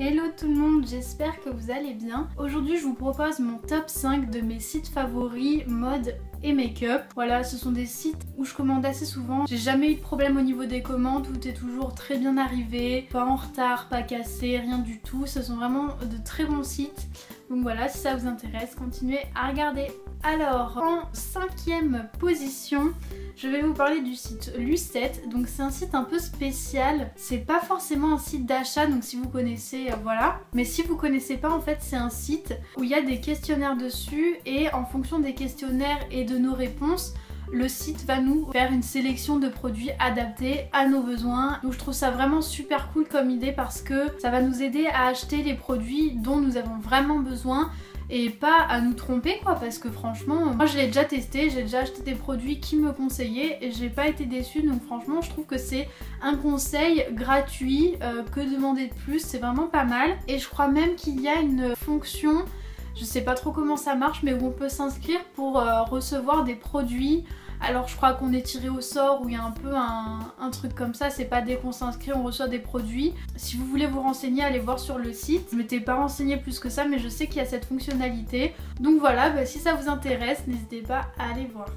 Hello tout le monde, j'espère que vous allez bien. Aujourd'hui je vous propose mon top 5 de mes sites favoris mode et make-up. Voilà, ce sont des sites où je commande assez souvent. J'ai jamais eu de problème au niveau des commandes, tout est toujours très bien arrivé, pas en retard, pas cassé, rien du tout. Ce sont vraiment de très bons sites. Donc voilà, si ça vous intéresse, continuez à regarder. Alors, en 5e position, je vais vous parler du site Lucette. Donc c'est un site un peu spécial. C'est pas forcément un site d'achat, donc si vous connaissez, voilà. Mais si vous connaissez pas, en fait, c'est un site où il y a des questionnaires dessus et en fonction des questionnaires et de nos réponses, le site va nous faire une sélection de produits adaptés à nos besoins. Donc je trouve ça vraiment super cool comme idée parce que ça va nous aider à acheter les produits dont nous avons vraiment besoin et pas à nous tromper quoi, parce que franchement moi je l'ai déjà testé, j'ai déjà acheté des produits qui me conseillaient et j'ai pas été déçue. Donc franchement je trouve que c'est un conseil gratuit, que demander de plus, c'est vraiment pas mal. Et je crois même qu'il y a une fonction, je sais pas trop comment ça marche, mais où on peut s'inscrire pour recevoir des produits. Alors je crois qu'on est tiré au sort, où il y a un peu un truc comme ça, c'est pas dès qu'on s'inscrit on reçoit des produits. Si vous voulez vous renseigner, allez voir sur le site. Je m'étais pas renseignée plus que ça, mais je sais qu'il y a cette fonctionnalité. Donc voilà, si ça vous intéresse, n'hésitez pas à aller voir.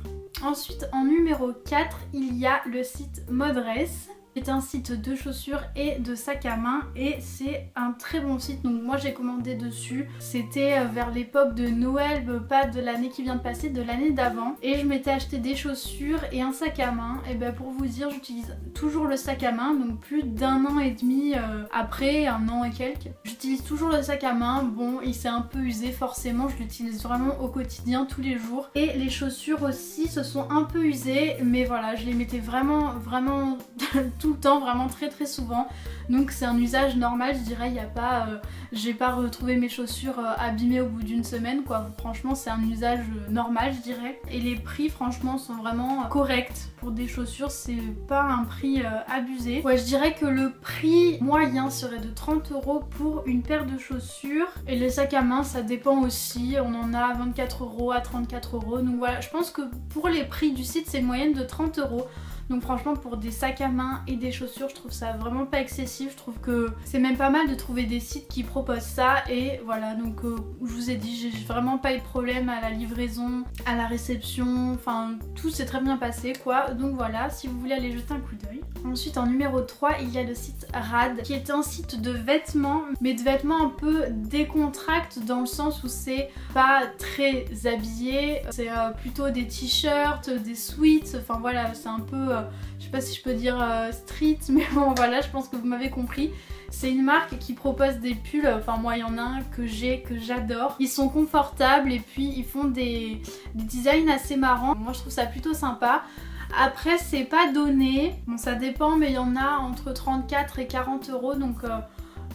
Ensuite, en numéro 4, il y a le site Modress. C'est un site de chaussures et de sacs à main et c'est un très bon site. Donc moi j'ai commandé dessus, c'était vers l'époque de Noël, pas de l'année qui vient de passer, de l'année d'avant, et je m'étais acheté des chaussures et un sac à main. Et ben pour vous dire, j'utilise toujours le sac à main, donc plus d'un an et demi après, un an et quelques, j'utilise toujours le sac à main. Bon, il s'est un peu usé forcément, je l'utilise vraiment au quotidien tous les jours, et les chaussures aussi se sont un peu usées, mais voilà, je les mettais vraiment tout le temps, vraiment très souvent, donc c'est un usage normal, je dirais. Il y a pas, j'ai pas retrouvé mes chaussures abîmées au bout d'une semaine quoi. Franchement c'est un usage normal je dirais, et les prix franchement sont vraiment corrects pour des chaussures, c'est pas un prix abusé. Ouais, je dirais que le prix moyen serait de 30 € pour une paire de chaussures, et les sacs à main ça dépend aussi, on en a à 24 € à 34 €, donc voilà, je pense que pour les prix du site c'est une moyenne de 30 €. Donc franchement pour des sacs à main et des chaussures je trouve ça vraiment pas excessif. Je trouve que c'est même pas mal de trouver des sites qui proposent ça. Et voilà, donc je vous ai dit, j'ai vraiment pas eu de problème à la livraison, à la réception, enfin tout s'est très bien passé quoi. Donc voilà, si vous voulez aller jeter un coup d'œil. Ensuite en numéro 3 il y a le site Rad, qui est un site de vêtements, mais de vêtements un peu décontracts, dans le sens où c'est pas très habillé, c'est plutôt des t-shirts, des sweats, enfin voilà, c'est un peu je sais pas si je peux dire street, mais bon voilà, je pense que vous m'avez compris. C'est une marque qui propose des pulls, enfin moi il y en a un que j'adore. Ils sont confortables et puis ils font des designs assez marrants. Moi je trouve ça plutôt sympa. Après c'est pas donné, bon ça dépend, mais il y en a entre 34 et 40 €, donc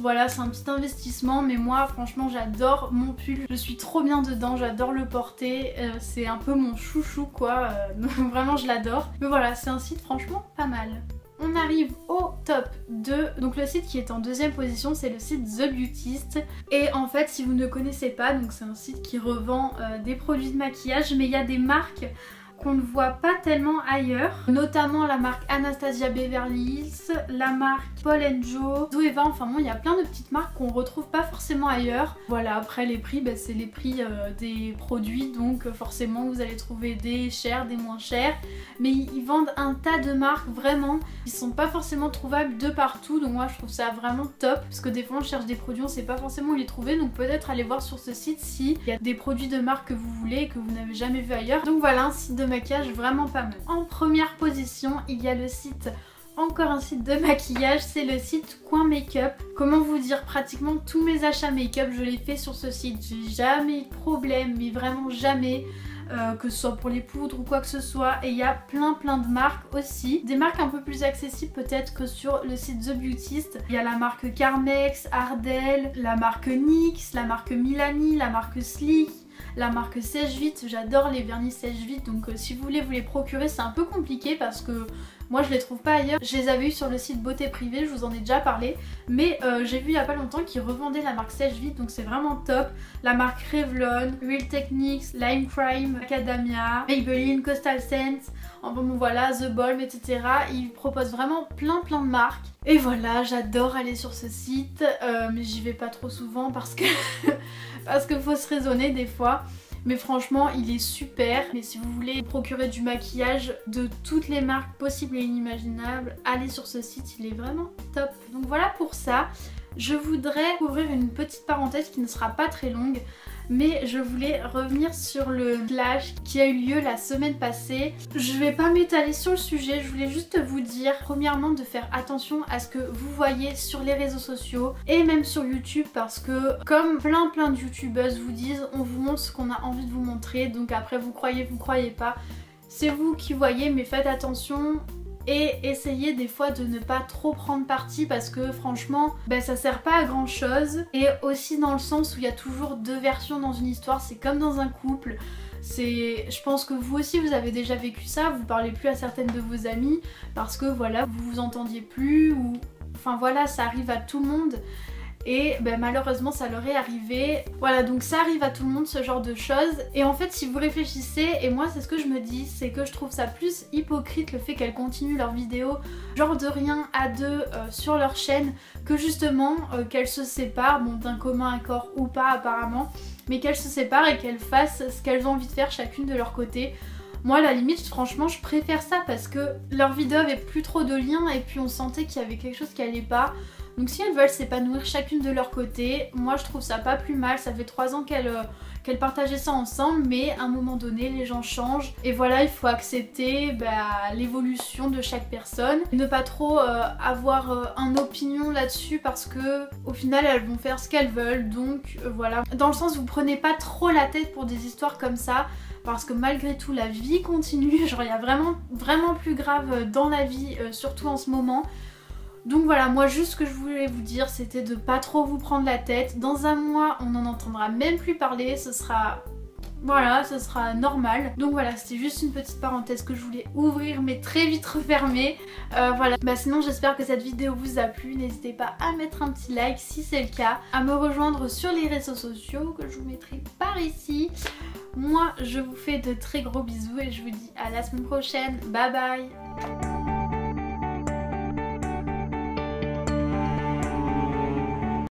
voilà, c'est un petit investissement, mais moi franchement j'adore mon pull, je suis trop bien dedans, j'adore le porter, c'est un peu mon chouchou quoi, donc vraiment je l'adore. Mais voilà, c'est un site franchement pas mal. On arrive au top 2, donc le site qui est en 2e position c'est le site The Beautist. Et en fait si vous ne connaissez pas, donc c'est un site qui revend des produits de maquillage, mais il y a des marques qu'on ne voit pas tellement ailleurs, notamment la marque Anastasia Beverly Hills, la marque Paul & Joe, Zoeva, enfin bon il y a plein de petites marques qu'on retrouve pas forcément ailleurs. Voilà, après les prix, c'est les prix des produits, donc forcément vous allez trouver des chers, des moins chers, mais ils vendent un tas de marques vraiment, ils sont pas forcément trouvables de partout, donc moi je trouve ça vraiment top, parce que des fois on cherche des produits, on sait pas forcément où les trouver, donc peut-être aller voir sur ce site s'il y a des produits de marque que vous voulez et que vous n'avez jamais vu ailleurs. Donc voilà, un site de maquillage vraiment pas mal. En première position il y a le site, encore un site de maquillage, c'est le site Coin Make-up. Comment vous dire, pratiquement tous mes achats make-up je les fais sur ce site, j'ai jamais eu de problème, mais vraiment jamais. Que ce soit pour les poudres ou quoi que ce soit, et il y a plein de marques aussi, des marques un peu plus accessibles peut-être que sur le site The Beautist. Il y a la marque Carmex, Ardell, la marque NYX, la marque Milani, la marque Sleek, la marque sèche vite. J'adore les vernis sèche vite, donc si vous voulez vous les procurer c'est un peu compliqué parce que Moi je les trouve pas ailleurs. Je les avais eu sur le site Beauté Privée, je vous en ai déjà parlé. Mais j'ai vu il y a pas longtemps qu'ils revendaient la marque Sèche Vite, donc c'est vraiment top. La marque Revlon, Real Techniques, Lime Crime, Macadamia, Maybelline, Coastal Scents, enfin bon voilà, The Balm, etc. Ils proposent vraiment plein de marques. Et voilà, j'adore aller sur ce site, mais j'y vais pas trop souvent parce que parce qu'il faut se raisonner des fois. Mais franchement il est super. Mais si vous voulez procurer du maquillage de toutes les marques possibles et inimaginables, allez sur ce site, il est vraiment top. Donc voilà pour ça. Je voudrais ouvrir une petite parenthèse qui ne sera pas très longue, mais je voulais revenir sur le clash qui a eu lieu la semaine passée. Je vais pas m'étaler sur le sujet, je voulais juste vous dire premièrement de faire attention à ce que vous voyez sur les réseaux sociaux et même sur YouTube, parce que comme plein de youtubeuses vous disent, on vous montre ce qu'on a envie de vous montrer, donc après vous croyez pas, c'est vous qui voyez, mais faites attention. Et essayez des fois de ne pas trop prendre parti, parce que franchement ça sert pas à grand chose. Et aussi dans le sens où il y a toujours deux versions dans une histoire, c'est comme dans un couple. Je pense que vous aussi vous avez déjà vécu ça, vous parlez plus à certaines de vos amies parce que voilà, vous vous entendiez plus, ou enfin voilà, ça arrive à tout le monde. Et malheureusement ça leur est arrivé. Voilà, donc ça arrive à tout le monde, ce genre de choses. Et en fait si vous réfléchissez, et moi c'est ce que je me dis, c'est que je trouve ça plus hypocrite le fait qu'elles continuent leurs vidéos genre de rien à deux sur leur chaîne, que justement qu'elles se séparent, bon d'un commun accord ou pas apparemment, mais qu'elles se séparent et qu'elles fassent ce qu'elles ont envie de faire chacune de leur côté. Moi à la limite franchement je préfère ça, parce que leurs vidéos avaient plus trop de liens et puis on sentait qu'il y avait quelque chose qui allait pas. Donc si elles veulent s'épanouir chacune de leur côté, moi je trouve ça pas plus mal. Ça fait 3 ans qu'elles partageaient ça ensemble, mais à un moment donné les gens changent. Et voilà, il faut accepter l'évolution de chaque personne. Ne pas trop avoir une opinion là-dessus, parce que au final elles vont faire ce qu'elles veulent. Donc voilà. Dans le sens, vous prenez pas trop la tête pour des histoires comme ça, parce que malgré tout la vie continue. Genre il y a vraiment plus grave dans la vie, surtout en ce moment. Donc voilà, moi juste ce que je voulais vous dire, c'était de pas trop vous prendre la tête. Dans un mois on n'en entendra même plus parler, ce sera... Voilà, ce sera normal. Donc voilà, c'était juste une petite parenthèse que je voulais ouvrir mais très vite refermer. Voilà, sinon j'espère que cette vidéo vous a plu. N'hésitez pas à mettre un petit like si c'est le cas, à me rejoindre sur les réseaux sociaux que je vous mettrai par ici. Moi je vous fais de très gros bisous et je vous dis à la semaine prochaine. Bye bye.